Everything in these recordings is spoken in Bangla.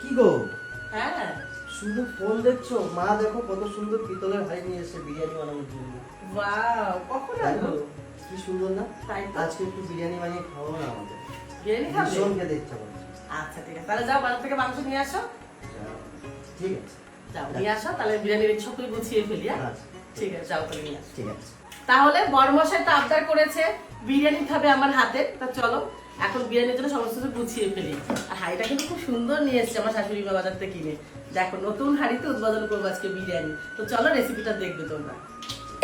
কি গো? হ্যাঁ, শুধু ফোন দেখছো? মা দেখো কত সুন্দর পিতলের হাঁড়ি নিয়ে এসেছে বিরিয়ানি বানানোর জন্য। ওয়াও, কখন আনলো? কি সুন্দর না? তাই তো। আজকে একটু বিরিয়ানি বানিয়ে খাওয়াবো না আমাদের? বিরিয়ানি খাবে? ভীষণ খেতে ইচ্ছা করছে। আচ্ছা ঠিক আছে, তাহলে যাও বাজার থেকে মাংস নিয়ে আসো। ঠিক আছে, যাও নিয়ে আসো, তাহলে বিরিয়ানির সব কিছু গুছিয়ে ফেলি। হ্যাঁ আচ্ছা, ঠিক আছে, যাও তাহলে নিয়ে আসো। ঠিক আছে। তাহলে বড়মশাই তো আবদার করেছে বিরিয়ানি খাবে আমার হাতে, তা চলো এখন বিরিয়ানির জন্য সমস্ত কিছু গুছিয়ে ফেলি। আর হাঁড়িটা কিন্তু খুব সুন্দর নিয়ে এসেছে আমার শাশুড়ি মা বাজার থেকে কিনে। দেখো নতুন হাঁড়িতে উদ্বোধন করবো আজকে বিরিয়ানি, তো চলো রেসিপিটা দেখবে তোমরা।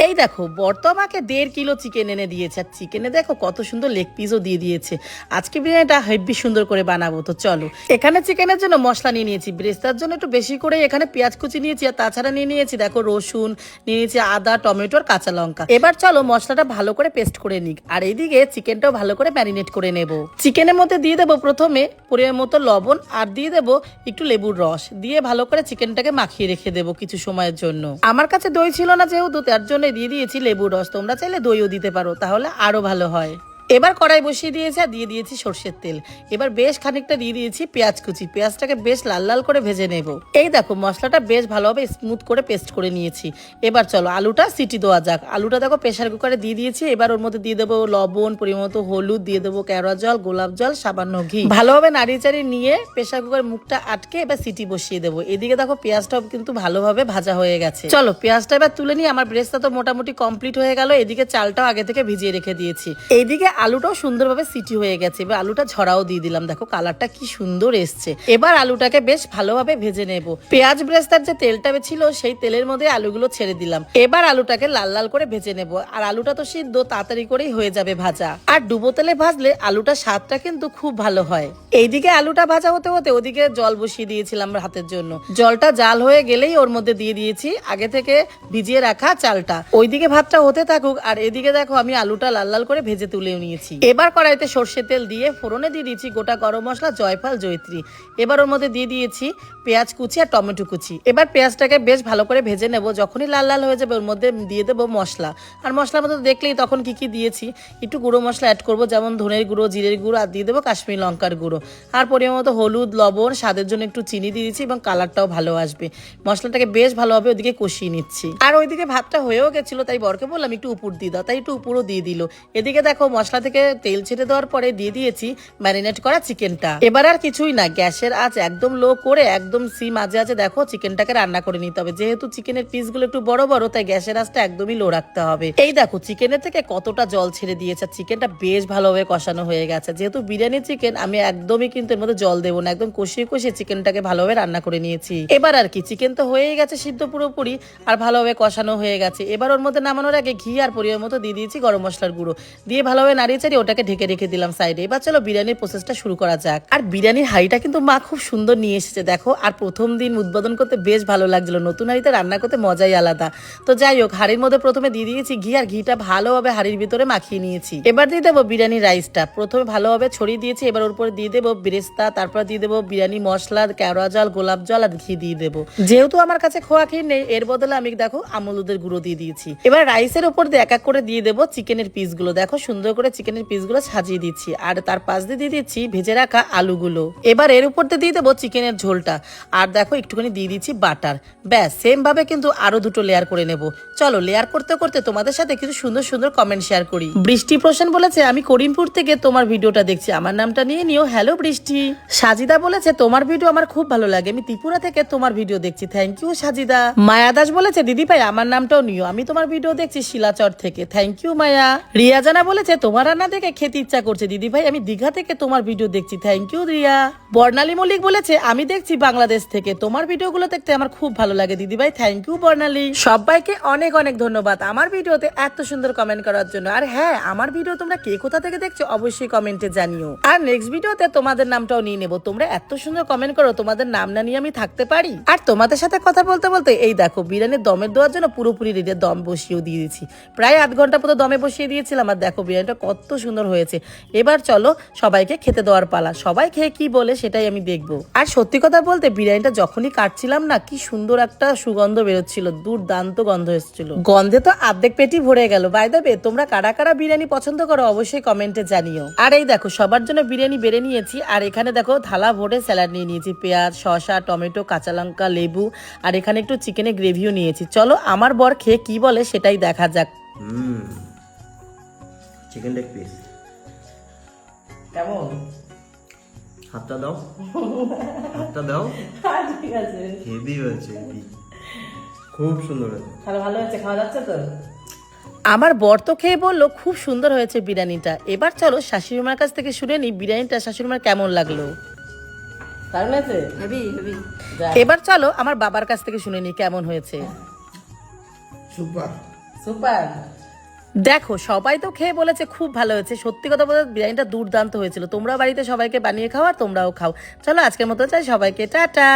এই দেখো বর তো আমাকে 1.5 কিলো চিকেন এনে দিয়েছে, আর চিকেনে দেখো কত সুন্দর লেগ পিসও দিয়ে দিয়েছে। আজকে বিরিয়ানিটা হেভি সুন্দর করে বানাবো, তো চলো। এখানে চিকেনের জন্য মশলা নিয়ে নিয়েছি, ব্রেস্তার জন্য একটু বেশি করে এখানে পেঁয়াজ কুচি নিয়েছি, আর তাছাড়া নিয়ে নিয়েছি দেখো রসুন, নিয়ে নিয়েছি আদা, টমেটো আর কাঁচা লঙ্কা। এবার চলো মশলাটা ভালো করে পেস্ট করে নিক, আর এইদিকে চিকেনটাও ভালো করে ম্যারিনেট করে নেব। চিকেনের মধ্যে দিয়ে দেবো প্রথমে পরিমাণ মতো লবণ, আর দিয়ে দেবো একটু লেবুর রস, দিয়ে ভালো করে চিকেনটাকে মাখিয়ে রেখে দেবো কিছু সময়ের জন্য। আমার কাছে দই ছিল না যেহেতু, তার জন্য দিয়ে দিয়েছি লেবুর রস, তোমরা চাইলে দইও দিতে পারো, তাহলে আরো ভালো হয়। এবার কড়াই বসিয়ে দিয়েছি আর দিয়ে দিয়েছি সর্ষের তেল। এবার বেশ খানিকটা দিয়ে দিয়েছি পেঁয়াজ কুচি, পেঁয়াজটাকে বেশ লাল লাল করে ভেজে নেব। এই দেখো মশলাটা বেশ ভালোভাবে স্মুথ করে পেস্ট করে নিয়েছি। এবার চলো আলুটা সিটি দেওয়া যাক। আলুটা দেখো প্রেসার কুকারে দিয়ে দিয়েছি। এবার ওর মধ্যে দিয়ে দেবো লবণ, পরিমাণ মতো হলুদ, দিয়ে দেবো কেওড়া জল, গোলাপ জল, সামান্য ঘি। ভালোভাবে নাড়িয়ে চাড়িয়ে নিয়ে প্রেসার কুকারের মুখটা আটকে এবার সিটি বসিয়ে দেবো। এদিকে দেখো পেঁয়াজটাও কিন্তু ভালোভাবে ভাজা হয়ে গেছে। চলো পেঁয়াজটা এবার তুলে নিয়ে, আমার ব্রেস্তা তো মোটামুটি কমপ্লিট হয়ে গেল। এদিকে চালটাও আগে থেকে ভিজিয়ে রেখে দিয়েছি। এইদিকে আলুটাও সুন্দরভাবে সিটি হয়ে গেছে। এবার আলুটা ঝরাও দিয়ে দিলাম, দেখো কালারটা কি সুন্দর এসছে। এবার আলুটাকে বেশ ভালোভাবে ভেজে নেব। পেঁয়াজ ব্রেস্তার যে তেলটা ছিল সেই তেলের মধ্যে আলুগুলো ছেড়ে দিলাম। এবার আলুটাকে লাল লাল করে ভেজে নেব। আর আলুটা তো সিদ্ধ, তাড়াতাড়ি করেই হয়ে যাবে ভাজা। আর ডুবো তেলে ভাজলে আলুটার স্বাদটা কিন্তু খুব ভালো হয়। এইদিকে আলুটা ভাজা হতে হতে ওদিকে জল বসিয়ে দিয়েছিলাম ভাতের জন্য। জলটা জাল হয়ে গেলেই ওর মধ্যে দিয়ে দিয়েছি আগে থেকে ভিজিয়ে রাখা চালটা। ওইদিকে ভাতটা হতে থাকুক, আর এদিকে দেখো আমি আলুটা লাল লাল করে ভেজে তুলেও নিয়েছি। এবার কড়াইতে সর্ষের তেল দিয়ে ফোড়নে দিয়ে দিয়েছি গোটা গরম মশলা, জয়ফল, জয়ত্রী। এবার ওর মধ্যে দিয়ে দিয়েছি পেঁয়াজ কুচি আর টমেটো কুচি। এবার পেঁয়াজটাকে বেশ ভালো করে ভেজে নেব। যখনই লাল লাল হয়ে যাবে ওর মধ্যে দিয়ে দেবো মশলা। আর মশলার মধ্যে দেখলেই তখন কি কি দিয়েছি, একটু গুঁড়ো মশলা অ্যাড করবো, যেমন ধনের গুঁড়ো, জিরের গুঁড়ো, আর দিয়ে দেবো কাশ্মীরি লঙ্কার গুঁড়ো। আর পরিমাণ মতো হলুদ, লবণ, স্বাদের জন্য একটু চিনি দিয়ে দিচ্ছি, এবং কালারটাও ভালো আসবে। মশলাটাকে বেশ ভালোভাবে ওদিকে কষিয়ে নিচ্ছি। আর ওইদিকে ভাতটা হয়েও গেছিল, তাই বরকে বললাম একটু উপর দিয়ে দাও, তাই একটু উপরও দিয়ে দিল। এদিকে দেখো মশলা থেকে তেল ছেড়ে দেওয়ার পরে দিয়ে দিয়েছি ম্যারিনেট করা চিকেনটা। এবার আর কিছুই না, গ্যাসের আঁচ একদম লো করে একদম সিম আজে আজে দেখো চিকেনটাকে রান্না করে নিতে হবে। যেহেতু চিকেনের পিসগুলো একটু বড় বড়, তাই গ্যাসের আঁচটা একদমই লো রাখতে হবে। এই দেখো চিকেনের থেকে কতটা জল ছেড়ে দিয়েছে, চিকেনটা বেশ ভালোভাবে কষানো হয়ে গেছে। যেহেতু বিরিয়ানি চিকেন, আমি একদমই কিন্তু এর মধ্যে জল দেবো না, একদম কষিয়ে কষিয়ে চিকেনটাকে ভালোভাবে রান্না করে নিয়েছি। এবার আর কি চিকেন তো হয়েই গেছে সিদ্ধ পুরোপুরি, আর ভালোভাবে কষানো হয়ে গেছে। এবার ওর মধ্যে নামানোর আগে ঘি আর পরিমাণ মতো দিয়ে দিয়েছি গরম মশলার গুঁড়ো, দিয়ে ভালোভাবে নাড়িয়ে চাড়িয়ে ওটাকে ঢেকে রেখে দিলাম সাইডে। এবার চলো বিরিয়ানির প্রসেসটা শুরু করা যাক। আর বিরিয়ানির হাঁড়িটা কিন্তু মা খুব সুন্দর নিয়ে এসেছে দেখো। আর প্রথম দিন উদ্বোধন করতে বেশ ভালো লাগছিল, নতুন হাঁড়িতে রান্না করতে মজাই আলাদা। তো যাই হোক, হাঁড়ির মধ্যে প্রথমে দিয়ে দিয়েছি ঘি, আর ঘিটা ভালোভাবে হাঁড়ির ভিতরে মাখিয়ে নিয়েছি। এবার দিয়ে দেবো বিরিয়ানির রাইসটা, প্রথমে ভালোভাবে ছড়িয়ে দিয়েছি। এবার ওর উপরে দিয়ে দেবো বেরেস্তা, তারপর দিয়ে দেবো বিরিয়ানি মশলা, কেওড়া জল, গোলাপ জল, আর ঘি দিয়ে দেবো। যেহেতু আমার কাছে খোয়া ক্ষীর নেই, এর বদলে আমি দেখো আমুল দুধের গুঁড়ো দিয়ে দিয়েছি। এবার রাইসের উপর দিয়ে এক এক করে দিয়ে দেবো চিকেনের পিসগুলো, দেখো সুন্দর করে চিকেনের পিসগুলো সাজিয়ে দিচ্ছি। আর তার পাশ দিয়ে দিয়ে দিচ্ছি ভেজে রাখা আলুগুলো। এবার এর উপর দিয়ে দেবো চিকেনের ঝোলটা, আর দেখো একটুখানি দিয়ে দিচ্ছি বাটার। ব্যাস সেম ভাবে কিন্তু আরো দুটো লেয়ার করে নেব। চলো লেয়ার করতে করতে তোমাদের সাথে কিছু সুন্দর সুন্দর কমেন্ট শেয়ার করি। বৃষ্টি প্রসেন বলেছে আমি করিমপুর থেকে তোমার ভিডিওটা দেখছি, আমার নামটা নিয়ে নিও, হ্যালো বৃষ্টি। সাজিদা বলেছে তোমার ভিডিও আমার খুব ভালো লাগে, আমি ত্রিপুরা থেকে তোমার ভিডিও দেখছি, থ্যাংক ইউ সাজিদা। মায়া দাস বলেছে দিদি ভাই আমার নামটাও নিও, আমি তোমার ভিডিও দেখছি শিলাচর থেকে, থ্যাংক ইউ মায়া। রিয়া জানা বলেছে তোমার রান্না দেখে খেতে ইচ্ছা করছে দিদি ভাই, আমি দীঘা থেকে তোমার ভিডিও দেখছি, থ্যাংক ইউ রিয়া। বর্ণালী মল্লিক বলেছে আমি দেখছি বাংলাদেশ থেকে, তোমার ভিডিওগুলো দেখতে আমার খুব ভালো লাগে দিদি ভাই, থ্যাংক ইউ বর্ণালী। সবাইকে অনেক অনেক ধন্যবাদ আমার ভিডিওতে এত সুন্দর কমেন্ট করার জন্য। আর হ্যাঁ, আমার ভিডিও তোমরা কে কোথা থেকে দেখছো অবশ্যই কমেন্টে জানিও। আর নেক্সট ভিডিওতে তোমাদের নামটাও নিয়ে নেবো, তোমরা এত সুন্দর কমেন্ট করো, তোমাদের নাম না নিয়ে আমি থাকতে পারি। আর তোমাদের সাথে কথা বলতে বলতে এই দেখো বিরিয়ানির দমের দেওয়ার জন্য পুরোপুরি রেডি, দম বসিয়েও দিয়ে দিয়েছি। প্রায় 8 ঘন্টা মতো দমে বসিয়ে দিয়েছিলাম। আর দেখো বিরিয়ানিটা কত সুন্দর হয়েছে। এবার চলো সবাইকে খেতে দেওয়ার পালা, সবাই খেয়ে কি বলে সেটাই আমি দেখবো। আর সত্যি কথা বলতে বিরিয়ানিটা যখনই কাটছিলাম না, কি সুন্দর একটা সুগন্ধ বেরোচ্ছিল, দুর্দান্ত গন্ধ এসেছিল, গন্ধে তো অর্ধেক পেটি ভরে গেল। বাই দ্য ওয়ে, তোমরা কারা কারা বিরিয়ানি পছন্দ করো অবশ্যই কমেন্টে জানিও। আর এই দেখো সবার জন্য বিরিয়ানি বেড়ে নিয়েছি, আর এখানে দেখো থালা ভরে স্যালাড নিয়ে নিয়েছি, পেঁয়াজ, শসা, টমেটো, কাঁচা লঙ্কা, লেবু, আর এখানে একটু চিকেনের গ্রেভিও নিয়েছি। চলো আমার বর খেয়ে কি বলে সেটাই দেখা যাক। চিকেন লেগ পিস কেমন? হাতটা দাও, হাতটা দাও। ঠিক আছে, হেভি হয়েছে, খুব সুন্দর হয়েছে। তাহলে ভালো হয়েছে, খাওয়া যাচ্ছে তো? আমার বর তো খেয়ে বললো খুব সুন্দর হয়েছে বিরিয়ানিটা। এবার চলো শাশুড়ি মার কাছ থেকে শুনে নি বিরিয়ানিটা শাশুড়ি মার কেমন লাগলো। দারুণ হয়েছে, হেভি হেভি। এবার চলো আমার বাবার কাছ থেকে শুনে নি কেমন হয়েছে। Super super. দেখো সবাই তো খেয়ে বলেছে খুব ভালো হয়েছে। সত্যি কথা বলতে বিরিয়ানিটা দুর্দান্ত হয়েছিল। তোমরা বাড়িতে সবাইকে বানিয়ে খাও আর তোমরাও খাও। চলো আজকের মতো চাই, সবাইকে টাটা।